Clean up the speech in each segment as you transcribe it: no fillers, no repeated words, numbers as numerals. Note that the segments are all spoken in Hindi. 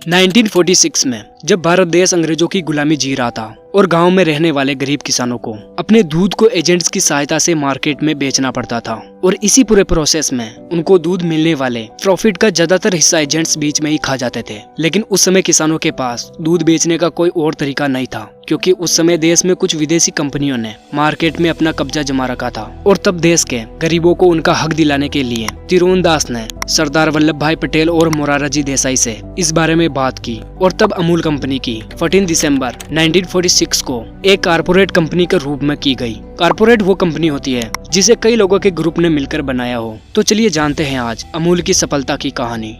1946 में जब भारत देश अंग्रेजों की गुलामी जी रहा था और गांव में रहने वाले गरीब किसानों को अपने दूध को एजेंट्स की सहायता से मार्केट में बेचना पड़ता था और इसी पूरे प्रोसेस में उनको दूध मिलने वाले प्रॉफिट का ज्यादातर हिस्सा एजेंट्स बीच में ही खा जाते थे। लेकिन उस समय किसानों के पास दूध बेचने का कोई और तरीका नहीं था, क्योंकि उस समय देश में कुछ विदेशी कंपनियों ने मार्केट में अपना कब्जा जमा रखा था और तब देश के गरीबों को उनका हक दिलाने के लिए तिरुवनदास ने सरदार वल्लभ भाई पटेल और मोरारजी देसाई से इस बारे में बात की और तब अमूल कंपनी की 14 दिसंबर 1946 को एक कारपोरेट कंपनी के रूप में की गई। कारपोरेट वो कंपनी होती है जिसे कई लोगों के ग्रुप ने मिलकर बनाया हो। तो चलिए जानते हैं आज अमूल की सफलता की कहानी।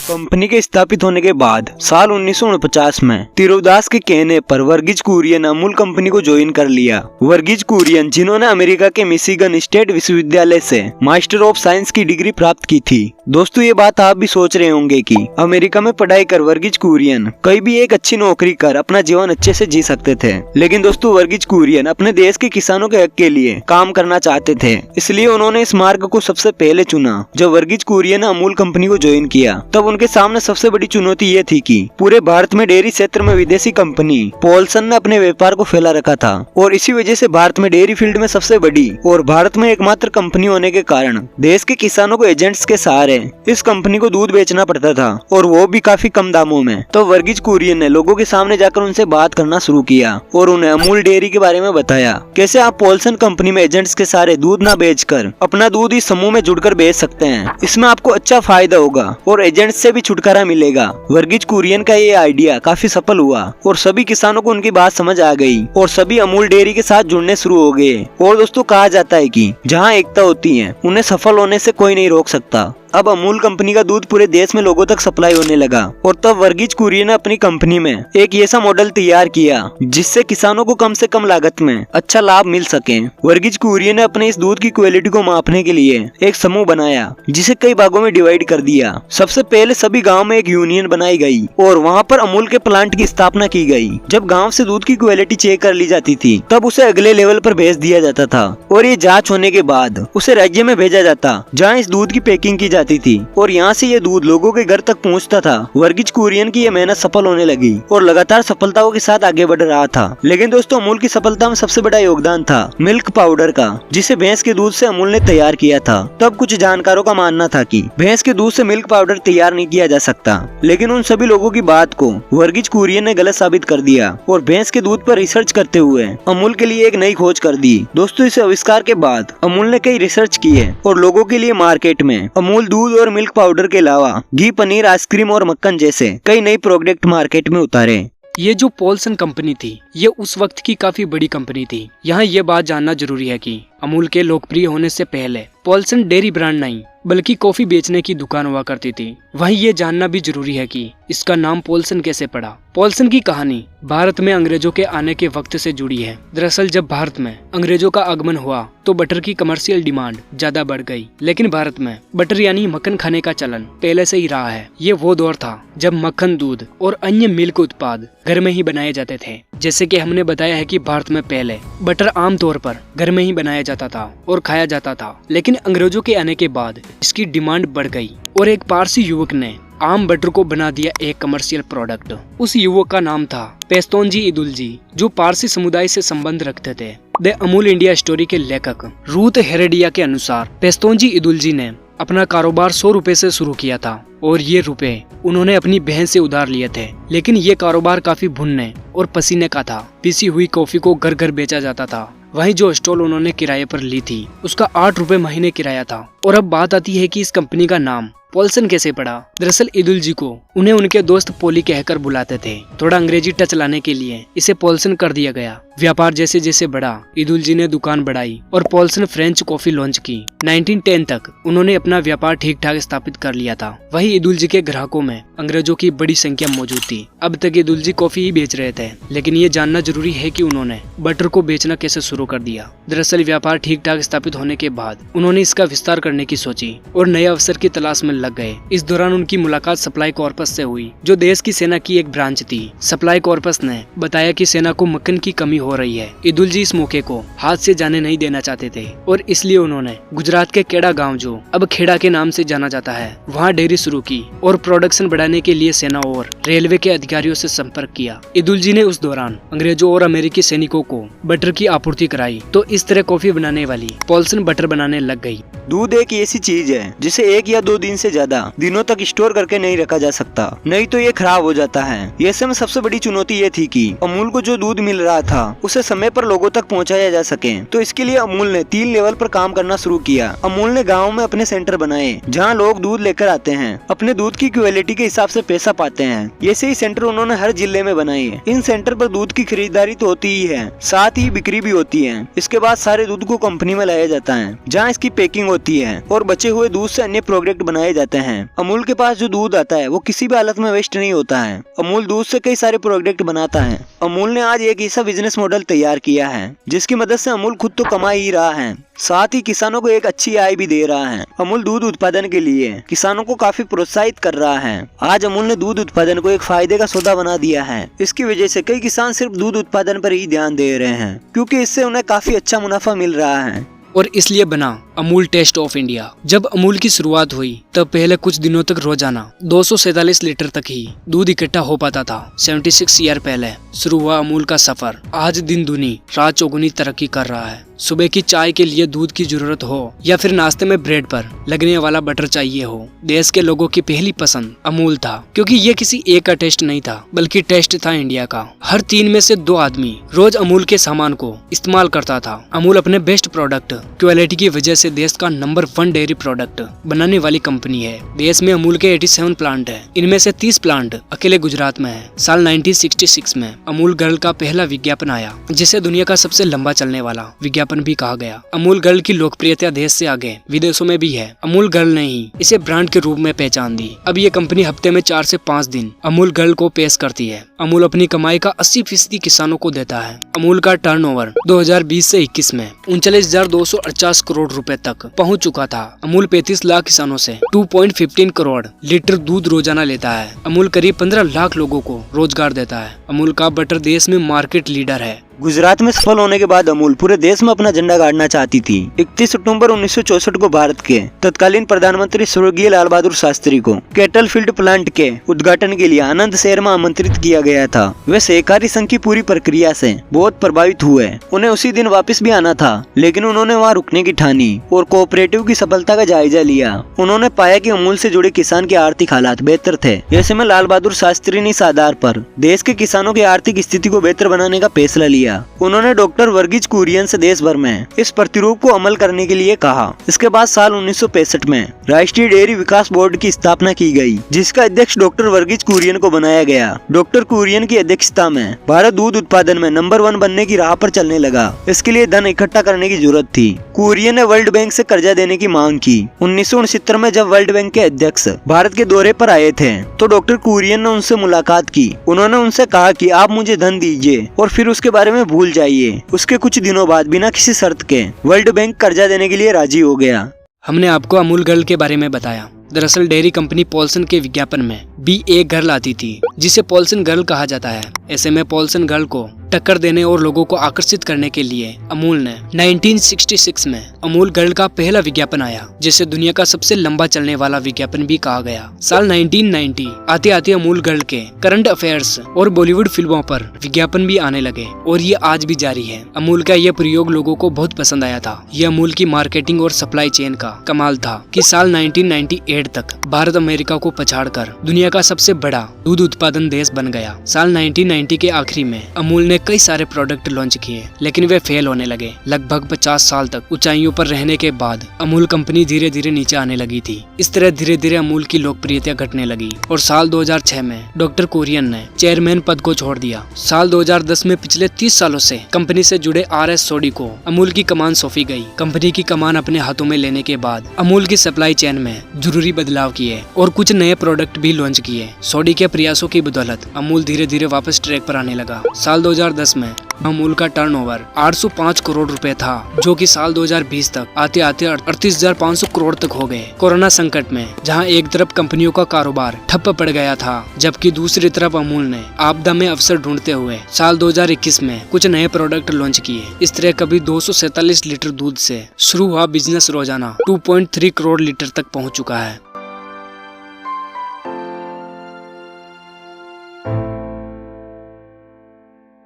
कंपनी के स्थापित होने के बाद साल 1949 में तिरुवदास के कहने पर वर्गीज कुरियन ने अमूल कंपनी को ज्वाइन कर लिया। वर्गीज कुरियन, जिन्होंने अमेरिका के मिशिगन स्टेट विश्वविद्यालय से मास्टर ऑफ साइंस की डिग्री प्राप्त की थी। दोस्तों, ये बात आप भी सोच रहे होंगे कि अमेरिका में पढ़ाई कर वर्गीज कुरियन कहीं भी एक अच्छी नौकरी कर अपना जीवन अच्छे से जी सकते थे। लेकिन दोस्तों, वर्गीज कुरियन अपने देश के किसानों के हक के लिए काम करना चाहते थे, इसलिए उन्होंने इस मार्ग को सबसे पहले चुना। जब वर्गीज कुरियन ने अमूल कंपनी को ज्वाइन किया तब उनके सामने सबसे बड़ी चुनौती ये थी कि पूरे भारत में डेयरी क्षेत्र में विदेशी कंपनी पॉलसन ने अपने व्यापार को फैला रखा था और इसी वजह से भारत में डेयरी फील्ड में सबसे बड़ी और भारत में एकमात्र कंपनी होने के कारण देश के किसानों को एजेंट्स के सहारे इस कंपनी को दूध बेचना पड़ता था और वो भी काफी कम दामों में। तो वर्गीज कुरियन ने लोगों के सामने जाकर उनसे बात करना शुरू किया और उन्हें अमूल डेयरी के बारे में बताया, कैसे आप पॉलसन कंपनी में एजेंट्स के सहारे दूध न बेचकर अपना दूध इस समूह में जुड़कर बेच सकते हैं। इसमें आपको अच्छा फायदा होगा और एजेंट्स से भी छुटकारा मिलेगा। वर्गीज कुरियन का ये आइडिया काफी सफल हुआ और सभी किसानों को उनकी बात समझ आ गई और सभी अमूल डेयरी के साथ जुड़ने शुरू हो गए। और दोस्तों, कहा जाता है कि जहाँ एकता होती है उन्हें सफल होने से कोई नहीं रोक सकता। अब अमूल कंपनी का दूध पूरे देश में लोगों तक सप्लाई होने लगा और तब वर्गीज कुरियन ने अपनी कंपनी में एक ऐसा मॉडल तैयार किया जिससे किसानों को कम से कम लागत में अच्छा लाभ मिल सके। वर्गीज कुरियन ने अपने इस दूध की क्वालिटी को मापने के लिए एक समूह बनाया जिसे कई भागों में डिवाइड कर दिया। सबसे पहले सभी गाँव में एक यूनियन बनाई गई और वहाँ पर अमूल के प्लांट की स्थापना की गई। जब गाँव से दूध की क्वालिटी चेक कर ली जाती थी तब उसे अगले लेवल पर भेज दिया जाता था और ये जाँच होने के बाद उसे राज्य में भेजा जाता जहाँ इस दूध की पैकिंग की जाती थी और यहाँ से ये दूध लोगों के घर तक पहुँचता था। वर्गीज कुरियन की ये मेहनत सफल होने लगी और लगातार सफलताओं के साथ आगे बढ़ रहा था। लेकिन दोस्तों, अमूल की सफलता में सबसे बड़ा योगदान था मिल्क पाउडर का, जिसे भैंस के दूध से अमूल ने तैयार किया था। तब कुछ जानकारों का मानना था कि भैंस के दूध से मिल्क पाउडर तैयार नहीं किया जा सकता, लेकिन उन सभी लोगों की बात को वर्गीज कुरियन ने गलत साबित कर दिया और भैंस के दूध पर रिसर्च करते हुए अमूल के लिए एक नई खोज कर दी। दोस्तों, इस आविष्कार के बाद अमूल ने कई रिसर्च किए और लोगों के लिए मार्केट में अमूल दूध और मिल्क पाउडर के अलावा घी, पनीर, आइसक्रीम और मक्खन जैसे कई नए प्रोडक्ट मार्केट में उतारे। ये जो पॉलसन कंपनी थी ये उस वक्त की काफी बड़ी कंपनी थी। यहाँ ये बात जानना जरूरी है कि अमूल के लोकप्रिय होने से पहले पॉलसन डेयरी ब्रांड नहीं बल्कि कॉफी बेचने की दुकान हुआ करती थी। वहीं ये जानना भी जरूरी है कि इसका नाम पॉलसन कैसे पड़ा। पॉलसन की कहानी भारत में अंग्रेजों के आने के वक्त से जुड़ी है। दरअसल जब भारत में अंग्रेजों का आगमन हुआ तो बटर की कमर्शियल डिमांड ज्यादा बढ़ गई, लेकिन भारत में बटर यानी मक्खन खाने का चलन पहले से ही रहा है। ये वो दौर था जब मक्खन, दूध और अन्य मिल्क उत्पाद घर में ही बनाए जाते थे। जैसे कि हमने बताया है कि भारत में पहले बटर आमतौर पर घर में ही बनाया जाता था और खाया जाता था, लेकिन अंग्रेजों के आने के बाद इसकी डिमांड बढ़ गई और एक पारसी युवक ने आम बटर को बना दिया एक कमर्शियल प्रोडक्ट। उस युवक का नाम था पेस्तोंजी इदुल्जी, जो पारसी समुदाय से संबंध रखते थे। द अमूल इंडिया स्टोरी के लेखक रूथ हेरेडिया के अनुसार पेस्तोंजी इदुल्जी ने अपना कारोबार 100 रुपए से शुरू किया था और ये रुपए उन्होंने अपनी बहन से उधार लिए थे। लेकिन ये कारोबार काफी भुनने और पसीने का था। पीसी हुई कॉफी को घर घर बेचा जाता था। वहीं जो स्टॉल उन्होंने किराए पर ली थी उसका 8 रुपए महीने किराया था। और अब बात आती है कि इस कंपनी का नाम पॉलसन कैसे पड़ा। दरअसल इदुल्जी को उन्हें उनके दोस्त पोली कहकर बुलाते थे। थोड़ा अंग्रेजी टच लाने के लिए इसे पॉलसन कर दिया गया। व्यापार जैसे जैसे बढ़ा, इदुल्जी ने दुकान बढ़ाई और पॉलसन फ्रेंच कॉफी लॉन्च की। 1910 तक उन्होंने अपना व्यापार ठीक ठाक स्थापित कर लिया था। वहीं इदुल्जी के ग्राहकों में अंग्रेजों की बड़ी संख्या मौजूद थी। अब तक इदुल्जी कॉफी ही बेच रहे थे, लेकिन ये जानना जरूरी है कि उन्होंने बटर को बेचना कैसे शुरू कर दिया। दरअसल व्यापार ठीक ठाक स्थापित होने के बाद उन्होंने इसका विस्तार करने की सोची और नए अवसर की तलाश में लग गए। इस दौरान उनकी मुलाकात सप्लाई कॉर्पस से हुई, जो देश की सेना की एक ब्रांच थी। सप्लाई कॉर्पस ने बताया कि सेना को मक्खन की कमी हो रही है। ईदुलजी इस मौके को हाथ से जाने नहीं देना चाहते थे और इसलिए उन्होंने गुजरात के केड़ा गांव, जो अब खेड़ा के नाम से जाना जाता है, वहां डेयरी शुरू की और प्रोडक्शन बढ़ाने के लिए सेना और रेलवे के अधिकारियों से संपर्क किया। ईदुलजी ने उस दौरान अंग्रेजों और अमेरिकी सैनिकों को बटर की आपूर्ति कराई, तो इस तरह कॉफी बनाने वाली पॉल्सन बटर बनाने लग गई। दूध एक ऐसी चीज है जिसे 1 या 2 दिन से ज्यादा दिनों तक स्टोर करके नहीं रखा जा सकता, नहीं तो ये खराब हो जाता है। ऐसे में सबसे बड़ी चुनौती ये थी कि अमूल को जो दूध मिल रहा था उसे समय पर लोगों तक पहुंचाया जा सके। तो इसके लिए अमूल ने 3 लेवल पर काम करना शुरू किया। अमूल ने गाँव में अपने सेंटर बनाए जहाँ लोग दूध लेकर आते हैं, अपने दूध की क्वालिटी के हिसाब से पैसा पाते हैं। ऐसे ही सेंटर उन्होंने हर जिले में बनाए। इन सेंटर पर दूध की खरीदारी तो होती ही है, साथ ही बिक्री भी होती है। इसके बाद सारे दूध को कंपनी में लाया जाता है जहाँ इसकी पैकिंग होती है और बचे हुए दूध से अन्य प्रोडक्ट बनाए जाते हैं। अमूल के पास जो दूध आता है वो किसी भी हालत में वेस्ट नहीं होता है। अमूल दूध से कई सारे प्रोडक्ट बनाता है। अमूल ने आज एक ऐसा बिजनेस मॉडल तैयार किया है जिसकी मदद से अमूल खुद तो कमा ही रहा है, साथ ही किसानों को एक अच्छी आय भी दे रहा है। अमूल दूध उत्पादन के लिए किसानों को काफी प्रोत्साहित कर रहा है। आज अमूल ने दूध उत्पादन को एक फायदे का सौदा बना दिया है। इसकी वजह से कई किसान सिर्फ दूध उत्पादन पर ही ध्यान दे रहे हैं, क्योंकि इससे उन्हें काफी अच्छा मुनाफा मिल रहा है। और इसलिए बना अमूल टेस्ट ऑफ इंडिया। जब अमूल की शुरुआत हुई तब पहले कुछ दिनों तक रोजाना 247 लीटर तक ही दूध इकट्ठा हो पाता था। 76 ईयर पहले शुरू हुआ अमूल का सफर आज दिन दुनी रात चौगुनी तरक्की कर रहा है। सुबह की चाय के लिए दूध की जरूरत हो या फिर नाश्ते में ब्रेड पर लगने वाला बटर चाहिए हो, देश के लोगों की पहली पसंद अमूल था, क्योंकि ये किसी एक का टेस्ट नहीं था बल्कि टेस्ट था इंडिया का। हर 3 में से 2 आदमी रोज अमूल के सामान को इस्तेमाल करता था। अमूल अपने बेस्ट प्रोडक्ट क्वालिटी की वजह से देश का नंबर 1 डेयरी प्रोडक्ट बनाने वाली कंपनी है। देश में अमूल के 87 प्लांट है, इनमें से 30 प्लांट अकेले गुजरात में है। साल 1966 में अमूल गर्ल का पहला विज्ञापन आया, जिसे दुनिया का सबसे लंबा चलने वाला विज्ञापन भी कहा गया। अमूल गर्ल की लोकप्रियता देश से आगे विदेशों में भी है। अमूल गर्ल ने ही इसे ब्रांड के रूप में पहचान दी। अब ये कंपनी हफ्ते में 4 से 5 दिन अमूल गर्ल को पेश करती है। अमूल अपनी कमाई का 80% किसानों को देता है। अमूल का टर्नओवर 2020 से 21 में 39,250 करोड़ रुपए तक पहुंच चुका था। अमूल 35 लाख किसानों से 2.15 करोड़ लीटर दूध रोजाना लेता है। अमूल करीब 15 लाख लोगों को रोजगार देता है। अमूल का बटर देश में मार्केट लीडर है। गुजरात में सफल होने के बाद अमूल पूरे देश में अपना झंडा गाड़ना चाहती थी। 31 अक्टूबर 1964 को भारत के तत्कालीन प्रधानमंत्री स्वर्गीय लाल बहादुर शास्त्री को कैटल फील्ड प्लांट के उद्घाटन के लिए आनंद शहर में आमंत्रित किया गया था। वे सहकारी संघ की पूरी प्रक्रिया से बहुत प्रभावित हुए। उन्हें उसी दिन वापस भी आना था, लेकिन उन्होंने वहाँ रुकने की ठानी और कोऑपरेटिव की सफलता का जायजा लिया। उन्होंने पाया कि अमूल से जुड़े किसान के आर्थिक हालात बेहतर थे। ऐसे में लाल बहादुर शास्त्री ने इस आधार पर देश के किसानों की आर्थिक स्थिति को बेहतर बनाने का फैसला लिया। उन्होंने डॉक्टर वर्गीज कुरियन से देश भर में इस प्रतिरूप को अमल करने के लिए कहा। इसके बाद साल 1965 में राष्ट्रीय डेयरी विकास बोर्ड की स्थापना की गई, जिसका अध्यक्ष डॉक्टर वर्गीज कुरियन को बनाया गया। डॉक्टर कुरियन की अध्यक्षता में भारत दूध उत्पादन में नंबर 1 बनने की राह पर चलने लगा। इसके लिए धन इकट्ठा करने की जरूरत थी। कुरियन ने वर्ल्ड बैंक से कर्जा देने की मांग की। 1969 में जब वर्ल्ड बैंक के अध्यक्ष भारत के दौरे पर आए थे तो डॉक्टर कुरियन ने उनसे मुलाकात की। उन्होंने उनसे कहा कि आप मुझे धन दीजिए और फिर उसके बारे में भूल जाइए। उसके कुछ दिनों बाद बिना किसी शर्त के वर्ल्ड बैंक कर्जा देने के लिए राजी हो गया। हमने आपको अमूल गर्ल के बारे में बताया। दरअसल डेयरी कंपनी पॉल्सन के विज्ञापन में भी एक गर्ल आती थी जिसे पॉल्सन गर्ल कहा जाता है। ऐसे में पॉल्सन गर्ल को टक्कर देने और लोगों को आकर्षित करने के लिए अमूल ने 1966 में अमूल गर्ल का पहला विज्ञापन आया, जिसे दुनिया का सबसे लंबा चलने वाला विज्ञापन भी कहा गया। साल 1990 आते आते अमूल गर्ल के करंट अफेयर्स और बॉलीवुड फिल्मों पर विज्ञापन भी आने लगे और ये आज भी जारी है। अमूल का यह प्रयोग लोगों को बहुत पसंद आया था। यह अमूल की मार्केटिंग और सप्लाई चेन का कमाल था कि साल 1998 तक भारत अमेरिका को पछाड़कर दुनिया का सबसे बड़ा दूध उत्पादन देश बन गया। साल 1990 के आखिरी में अमूल ने कई सारे प्रोडक्ट लॉन्च किए, लेकिन वे फेल होने लगे। लगभग 50 साल तक ऊंचाइयों पर रहने के बाद अमूल कंपनी धीरे धीरे नीचे आने लगी थी। इस तरह धीरे धीरे अमूल की लोकप्रियता घटने लगी और साल 2006 में डॉक्टर कुरियन ने चेयरमैन पद को छोड़ दिया। साल 2010 में पिछले 30 सालों से कंपनी से जुड़े RS सोडी को अमूल की कमान सौंपी गई। कंपनी की कमान अपने हाथों में लेने के बाद अमूल की सप्लाई चेन में जरूरी बदलाव किए और कुछ नए प्रोडक्ट भी लॉन्च किए। सोडी के प्रयासों की बदौलत अमूल धीरे धीरे वापस ट्रैक पर आने लगा। साल 2010 में अमूल का टर्नओवर 805 करोड़ रुपए था, जो कि साल 2020 तक आते आते 38,500 करोड़ तक हो गए। कोरोना संकट में जहां एक तरफ कंपनियों का कारोबार ठप पड़ गया था, जबकि दूसरी तरफ अमूल ने आपदा में अवसर ढूंढते हुए साल 2021 में कुछ नए प्रोडक्ट लॉन्च किए। इस तरह कभी 247 लीटर दूध से शुरू हुआ बिजनेस रोजाना 2.3 करोड़ लीटर तक पहुंच चुका है।